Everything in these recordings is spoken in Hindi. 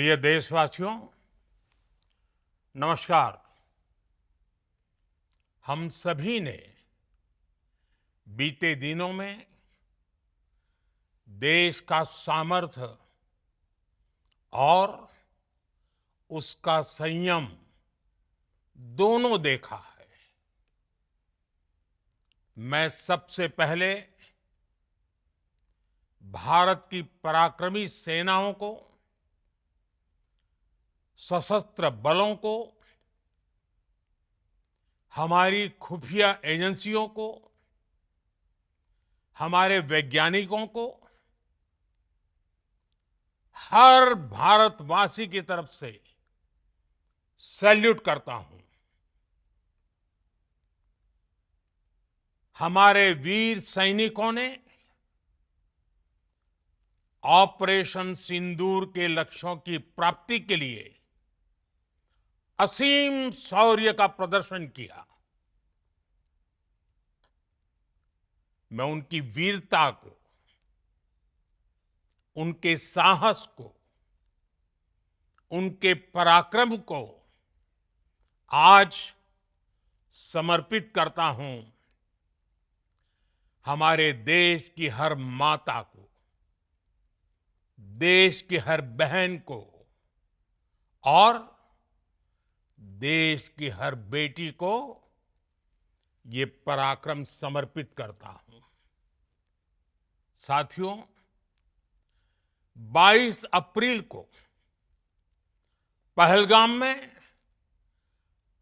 प्रिय देशवासियों, नमस्कार। हम सभी ने बीते दिनों में देश का सामर्थ्य और उसका संयम दोनों देखा है। मैं सबसे पहले भारत की पराक्रमी सेनाओं को, सशस्त्र बलों को, हमारी खुफिया एजेंसियों को, हमारे वैज्ञानिकों को, हर भारतवासी की तरफ से सैल्यूट करता हूं। हमारे वीर सैनिकों ने ऑपरेशन सिंदूर के लक्ष्यों की प्राप्ति के लिए असीम शौर्य का प्रदर्शन किया। मैं उनकी वीरता को, उनके साहस को, उनके पराक्रम को आज समर्पित करता हूं हमारे देश की हर माता को, देश की हर बहन को और देश की हर बेटी को ये पराक्रम समर्पित करता हूं। साथियों, 22 अप्रैल को पहलगाम में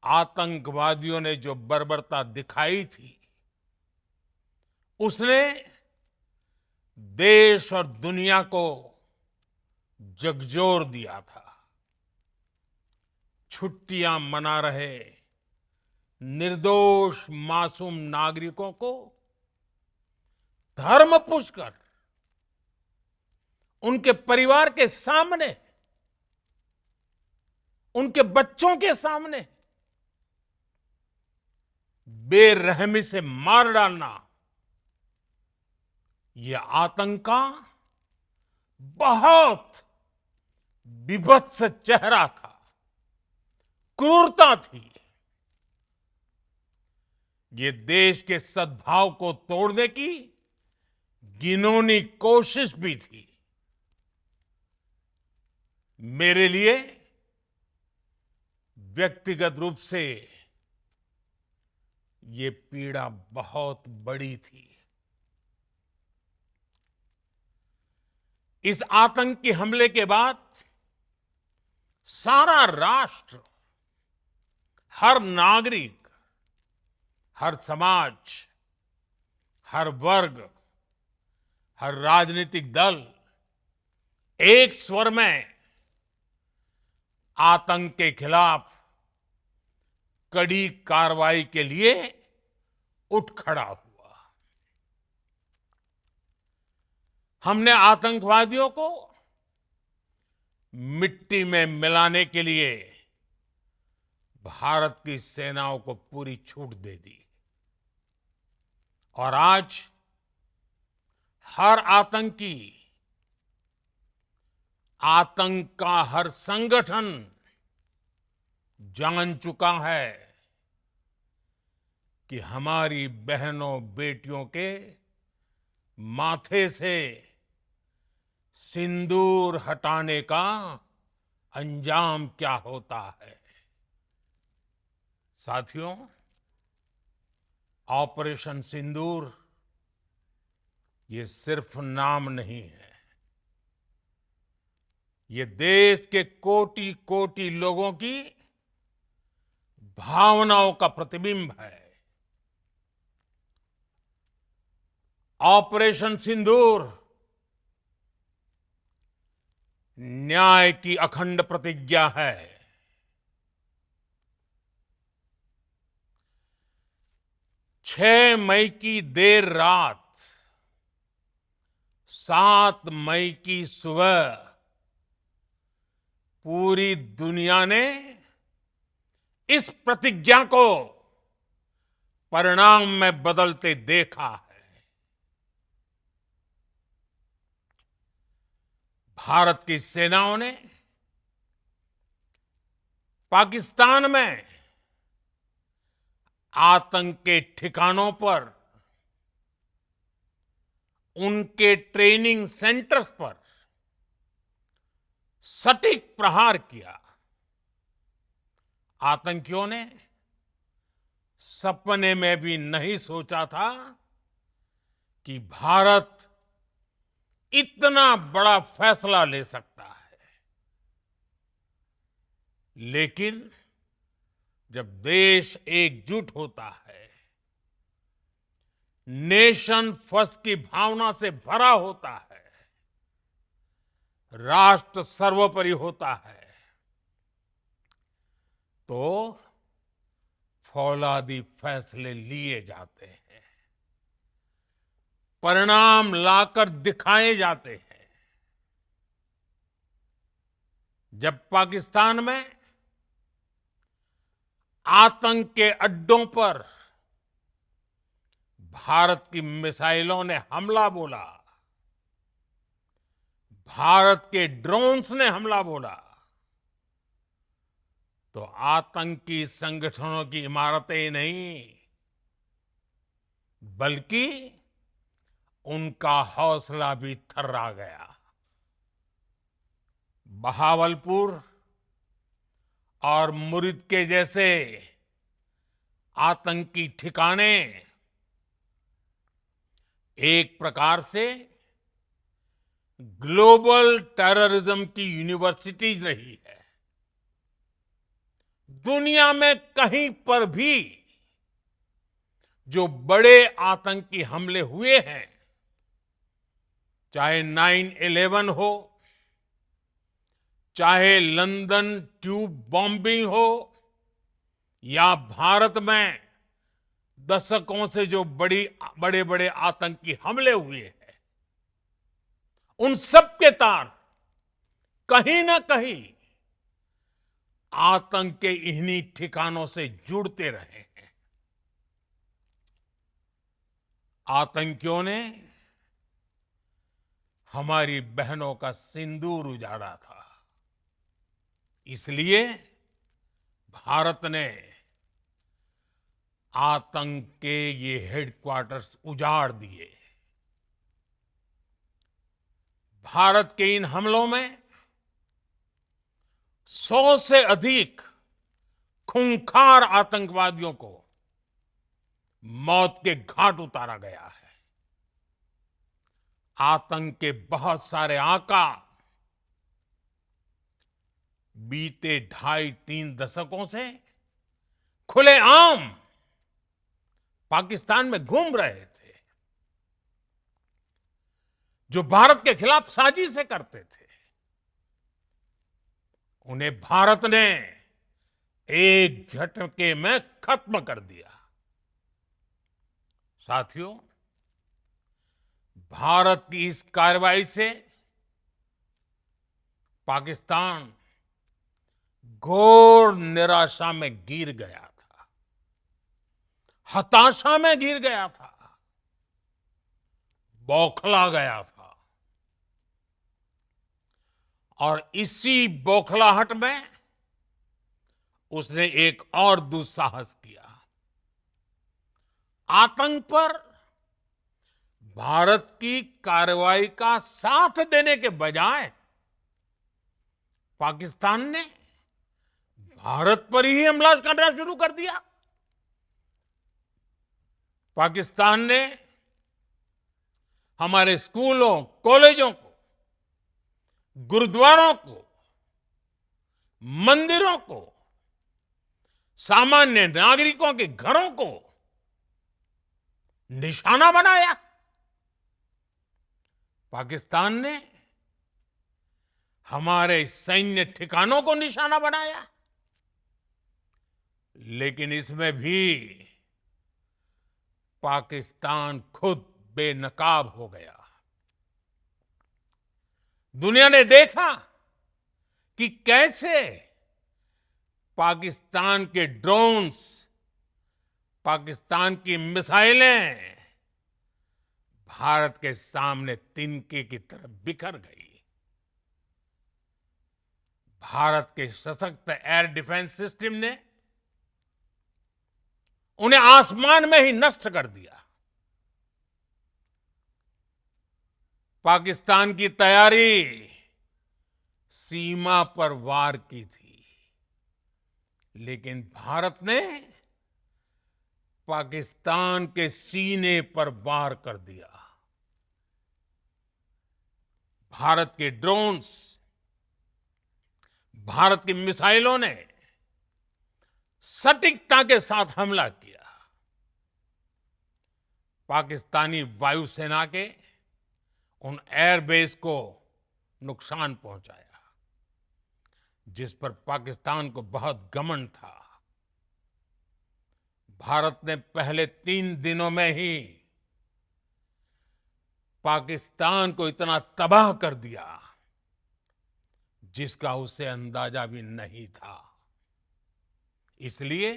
आतंकवादियों ने जो बर्बरता दिखाई थी, उसने देश और दुनिया को झकझोर दिया था। छुट्टियां मना रहे निर्दोष मासूम नागरिकों को धर्म पूछकर उनके परिवार के सामने, उनके बच्चों के सामने बेरहमी से मार डालना, यह आतंक का बहुत विभत्स चेहरा था, क्रूरता थी। ये देश के सद्भाव को तोड़ने की घिनौनी कोशिश भी थी। मेरे लिए व्यक्तिगत रूप से ये पीड़ा बहुत बड़ी थी। इस आतंकी हमले के बाद सारा राष्ट्र, हर नागरिक, हर समाज, हर वर्ग, हर राजनीतिक दल एक स्वर में आतंक के खिलाफ कड़ी कार्रवाई के लिए उठ खड़ा हुआ। हमने आतंकवादियों को मिट्टी में मिलाने के लिए भारत की सेनाओं को पूरी छूट दे दी और आज हर आतंकी, आतंक का हर संगठन जान चुका है कि हमारी बहनों बेटियों के माथे से सिंदूर हटाने का अंजाम क्या होता है। साथियों, ऑपरेशन सिंदूर ये सिर्फ नाम नहीं है, ये देश के कोटि कोटि लोगों की भावनाओं का प्रतिबिंब है। ऑपरेशन सिंदूर न्याय की अखंड प्रतिज्ञा है। 6 मई की देर रात, 7 मई की सुबह पूरी दुनिया ने इस प्रतिज्ञा को परिणाम में बदलते देखा है। भारत की सेनाओं ने पाकिस्तान में आतंक के ठिकानों पर, उनके ट्रेनिंग सेंटर्स पर सटीक प्रहार किया। आतंकियों ने सपने में भी नहीं सोचा था कि भारत इतना बड़ा फैसला ले सकता है। लेकिन जब देश एकजुट होता है, नेशन फर्स्ट की भावना से भरा होता है, राष्ट्र सर्वोपरि होता है, तो फौलादी फैसले लिए जाते हैं, परिणाम लाकर दिखाए जाते हैं। जब पाकिस्तान में आतंक के अड्डों पर भारत की मिसाइलों ने हमला बोला, भारत के ड्रोन्स ने हमला बोला, तो आतंकी संगठनों की इमारतें नहीं, बल्कि उनका हौसला भी थर्रा गया। बहावलपुर और मुरिद के जैसे आतंकी ठिकाने एक प्रकार से ग्लोबल टेररिज्म की यूनिवर्सिटीज रही है। दुनिया में कहीं पर भी जो बड़े आतंकी हमले हुए हैं, चाहे 9/11 हो, चाहे लंदन ट्यूब बॉम्बिंग हो, या भारत में दशकों से जो बड़े बड़े आतंकी हमले हुए हैं, उन सब के तार कहीं ना कहीं आतंक के इन्हीं ठिकानों से जुड़ते रहे हैं। आतंकियों ने हमारी बहनों का सिंदूर उजाड़ा था, इसलिए भारत ने आतंक के ये हेडक्वार्टर्स उजाड़ दिए। भारत के इन हमलों में 100 से अधिक खूंखार आतंकवादियों को मौत के घाट उतारा गया है। आतंक के बहुत सारे आका बीते 2.5-3 दशकों से खुलेआम पाकिस्तान में घूम रहे थे, जो भारत के खिलाफ साजिशें करते थे। उन्हें भारत ने एक झटके में खत्म कर दिया। साथियों, भारत की इस कार्रवाई से पाकिस्तान घोर निराशा में गिर गया था, हताशा में गिर गया था, बौखला गया था। और इसी बौखलाहट में उसने एक और दुस्साहस किया। आतंक पर भारत की कार्रवाई का साथ देने के बजाय पाकिस्तान ने भारत पर ही हमला करना शुरू कर दिया। पाकिस्तान ने हमारे स्कूलों, कॉलेजों को, गुरुद्वारों को, मंदिरों को, सामान्य नागरिकों के घरों को निशाना बनाया। पाकिस्तान ने हमारे सैन्य ठिकानों को निशाना बनाया। लेकिन इसमें भी पाकिस्तान खुद बेनकाब हो गया। दुनिया ने देखा कि कैसे पाकिस्तान के ड्रोन्स, पाकिस्तान की मिसाइलें भारत के सामने तिनके की तरह बिखर गई। भारत के सशक्त एयर डिफेंस सिस्टम ने उन्हें आसमान में ही नष्ट कर दिया। पाकिस्तान की तैयारी सीमा पर वार की थी, लेकिन भारत ने पाकिस्तान के सीने पर वार कर दिया। भारत के ड्रोन्स, भारत की मिसाइलों ने सटीकता के साथ हमला किया। पाकिस्तानी वायुसेना के उन एयरबेस को नुकसान पहुंचाया, जिस पर पाकिस्तान को बहुत घमंड था। भारत ने पहले 3 दिनों में ही पाकिस्तान को इतना तबाह कर दिया, जिसका उसे अंदाजा भी नहीं था। इसलिए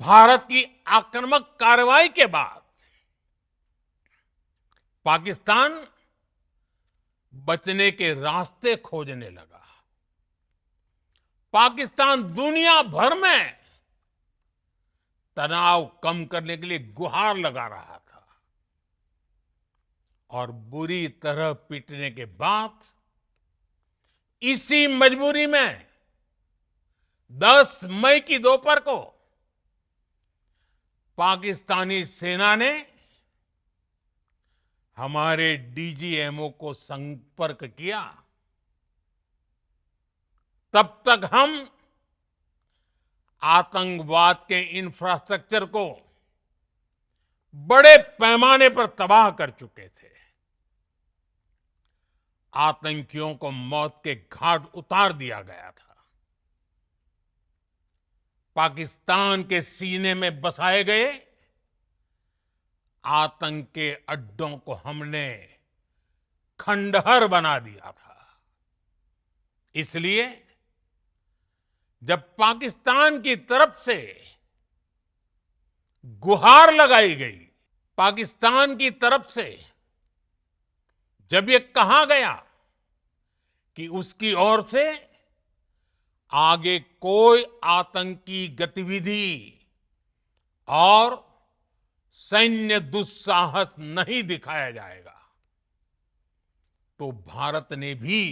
भारत की आक्रामक कार्रवाई के बाद पाकिस्तान बचने के रास्ते खोजने लगा। पाकिस्तान दुनिया भर में तनाव कम करने के लिए गुहार लगा रहा था, और बुरी तरह पीटने के बाद इसी मजबूरी में 10 मई की दोपहर को पाकिस्तानी सेना ने हमारे डीजीएमओ को संपर्क किया। तब तक हम आतंकवाद के इंफ्रास्ट्रक्चर को बड़े पैमाने पर तबाह कर चुके थे। आतंकियों को मौत के घाट उतार दिया गया था। पाकिस्तान के सीने में बसाए गए आतंक के अड्डों को हमने खंडहर बना दिया था। इसलिए जब पाकिस्तान की तरफ से गुहार लगाई गई, पाकिस्तान की तरफ से जब ये कहा गया कि उसकी ओर से आगे कोई आतंकी गतिविधि और सैन्य दुस्साहस नहीं दिखाया जाएगा, तो भारत ने भी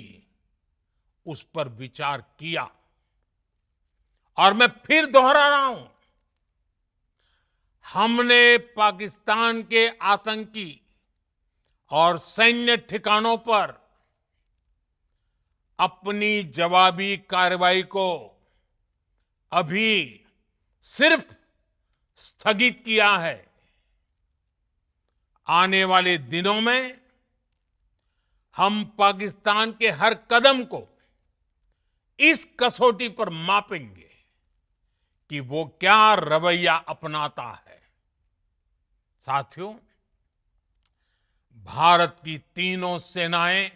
उस पर विचार किया। और मैं फिर दोहरा रहा हूं, हमने पाकिस्तान के आतंकी और सैन्य ठिकानों पर अपनी जवाबी कार्रवाई को अभी सिर्फ स्थगित किया है। आने वाले दिनों में हम पाकिस्तान के हर कदम को इस कसौटी पर मापेंगे कि वो क्या रवैया अपनाता है। साथियों, भारत की तीनों सेनाएं,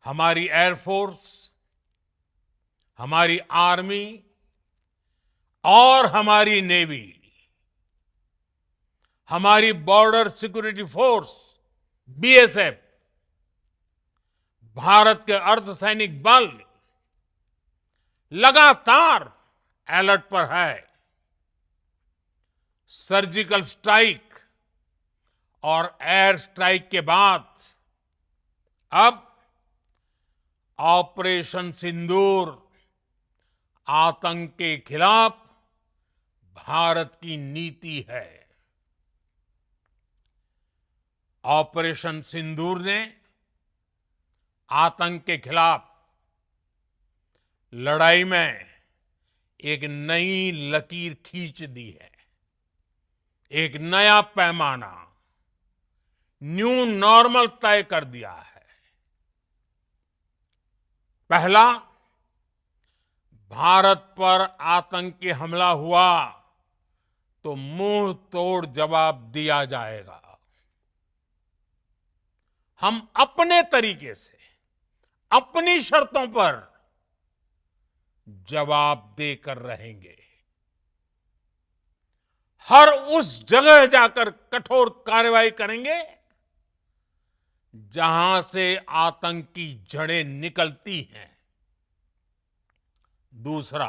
हमारी एयरफोर्स, हमारी आर्मी और हमारी नेवी, हमारी border security force BSF, Bharat के अर्धसैनिक बल लगातार अलर्ट पर है। सर्जिकल स्ट्राइक और एयर स्ट्राइक के बाद अब ऑपरेशन सिंदूर आतंक के खिलाफ भारत की नीति है। ऑपरेशन सिंदूर ने आतंक के खिलाफ लड़ाई में एक नई लकीर खींच दी है। एक नया पैमाना, न्यू नॉर्मल तय कर दिया है। पहला, भारत पर आतंकी हमला हुआ तो मुंह तोड़ जवाब दिया जाएगा। हम अपने तरीके से, अपनी शर्तों पर जवाब देकर रहेंगे। हर उस जगह जाकर कठोर कार्रवाई करेंगे जहां से आतंक की जड़ें निकलती हैं। दूसरा,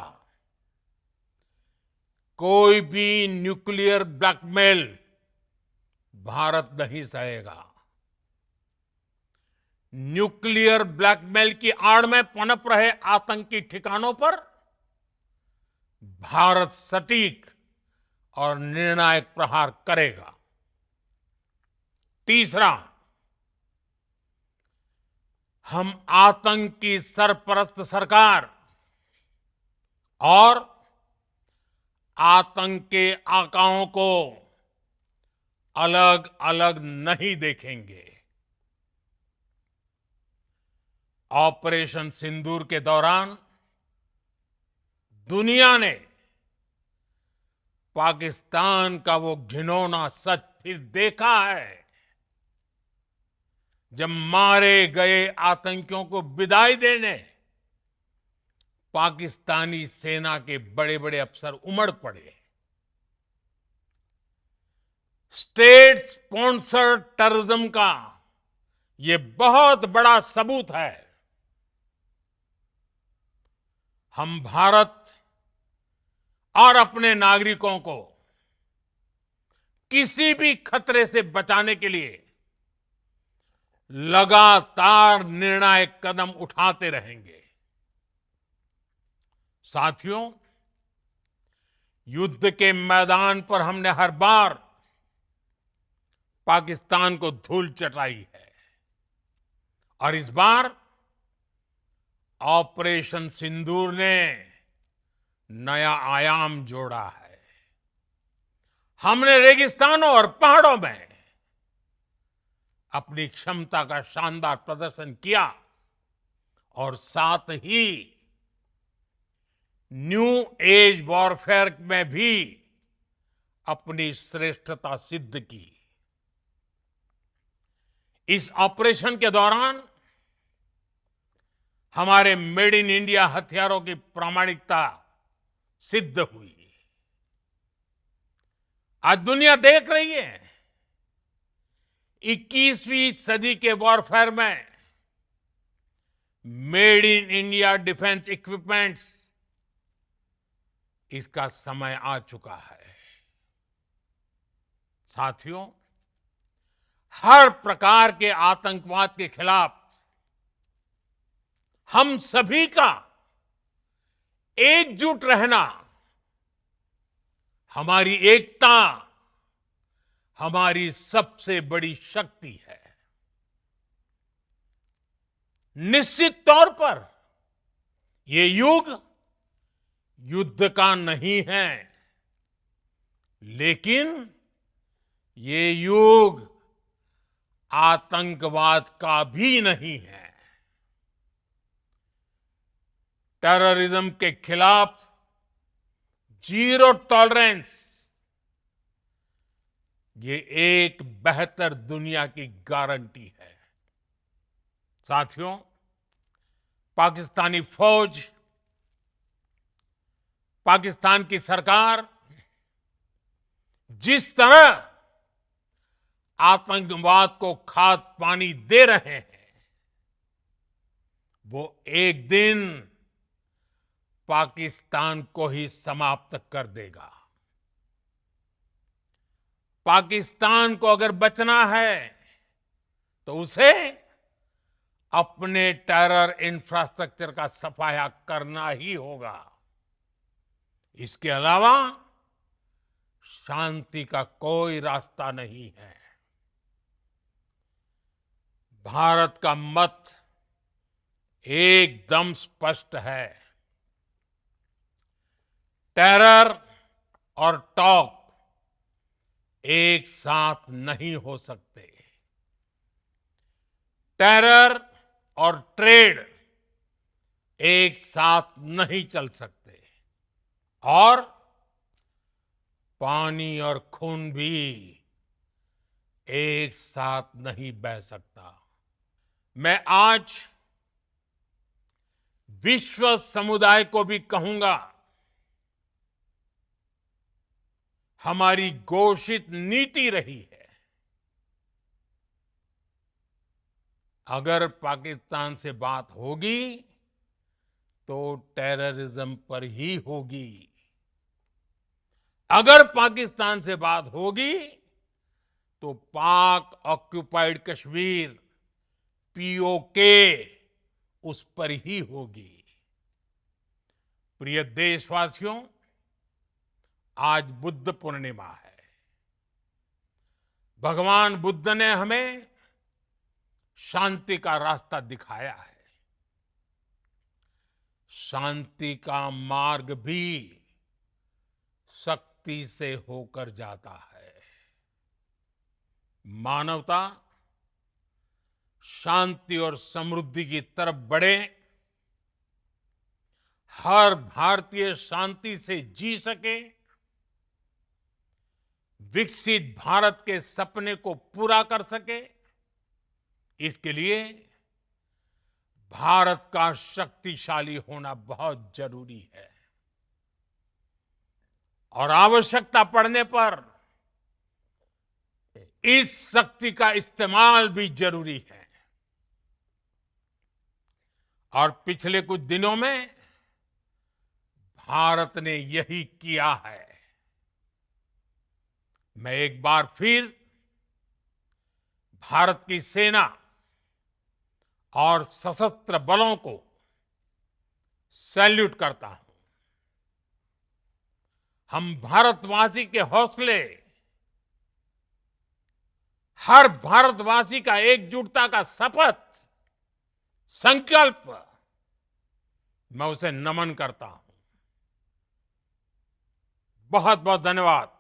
कोई भी न्यूक्लियर ब्लैकमेल भारत नहीं सहेगा। न्यूक्लियर ब्लैकमेल की आड़ में पनप रहे आतंकी ठिकानों पर भारत सटीक और निर्णायक प्रहार करेगा। तीसरा, हम आतंक की सरपरस्त सरकार और आतंक के आकाओं को अलग अलग नहीं देखेंगे। ऑपरेशन सिंदूर के दौरान दुनिया ने पाकिस्तान का वो घिनौना सच फिर देखा है, जब मारे गए आतंकियों को विदाई देने पाकिस्तानी सेना के बड़े बड़े अफसर उमड़ पड़े। स्टेट स्पॉन्सर्ड टेररिज्म का ये बहुत बड़ा सबूत है। हम भारत और अपने नागरिकों को किसी भी खतरे से बचाने के लिए लगातार निर्णायक कदम उठाते रहेंगे। साथियों, युद्ध के मैदान पर हमने हर बार पाकिस्तान को धूल चटाई है और इस बार ऑपरेशन सिंदूर ने नया आयाम जोड़ा है। हमने रेगिस्तानों और पहाड़ों में अपनी क्षमता का शानदार प्रदर्शन किया और साथ ही न्यू एज वॉरफेयर में भी अपनी श्रेष्ठता सिद्ध की। इस ऑपरेशन के दौरान हमारे मेड इन इंडिया हथियारों की प्रामाणिकता सिद्ध हुई। आज दुनिया देख रही है 21वीं सदी के वॉरफेयर में made in India defence equipments, इसका समय आ चुका है। साथियों, हर प्रकार के आतंकवाद के खिलाफ हम सभी का एकजुट रहना, हमारी एकता हमारी सबसे बड़ी शक्ति है। निश्चित तौर पर ये युग युद्ध का नहीं है, लेकिन ये युग आतंकवाद का भी नहीं है। टेररिज्म के खिलाफ जीरो टॉलरेंस, ये एक बेहतर दुनिया की गारंटी है। साथियों, पाकिस्तानी फौज, पाकिस्तान की सरकार जिस तरह आतंकवाद को खाद पानी दे रहे हैं, वो एक दिन पाकिस्तान को ही समाप्त कर देगा। पाकिस्तान को अगर बचना है तो उसे अपने टेरर इंफ्रास्ट्रक्चर का सफाया करना ही होगा। इसके अलावा शांति का कोई रास्ता नहीं है। भारत का मत एकदम स्पष्ट है। टेरर और टॉक एक साथ नहीं हो सकते। टेरर और ट्रेड एक साथ नहीं चल सकते और पानी और खून भी एक साथ नहीं बह सकता। मैं आज विश्व समुदाय को भी कहूंगा, हमारी घोषित नीति रही है अगर पाकिस्तान से बात होगी तो टेररिज्म पर ही होगी। अगर पाकिस्तान से बात होगी तो पाक ऑक्युपाइड कश्मीर पीओके उस पर ही होगी। प्रिय देशवासियों, आज बुद्ध पूर्णिमा है। भगवान बुद्ध ने हमें शांति का रास्ता दिखाया है। शांति का मार्ग भी शक्ति से होकर जाता है। मानवता शांति और समृद्धि की तरफ बढ़े, हर भारतीय शांति से जी सके, विकसित भारत के सपने को पूरा कर सके, इसके लिए भारत का शक्तिशाली होना बहुत जरूरी है। और आवश्यकता पड़ने पर इस शक्ति का इस्तेमाल भी जरूरी है। और पिछले कुछ दिनों में भारत ने यही किया है। मैं एक बार फिर भारत की सेना और सशस्त्र बलों को सैल्यूट करता हूं। हम भारतवासी के हौसले, हर भारतवासी का एकजुटता का शपथ, संकल्प, मैं उसे नमन करता हूं। बहुत बहुत धन्यवाद।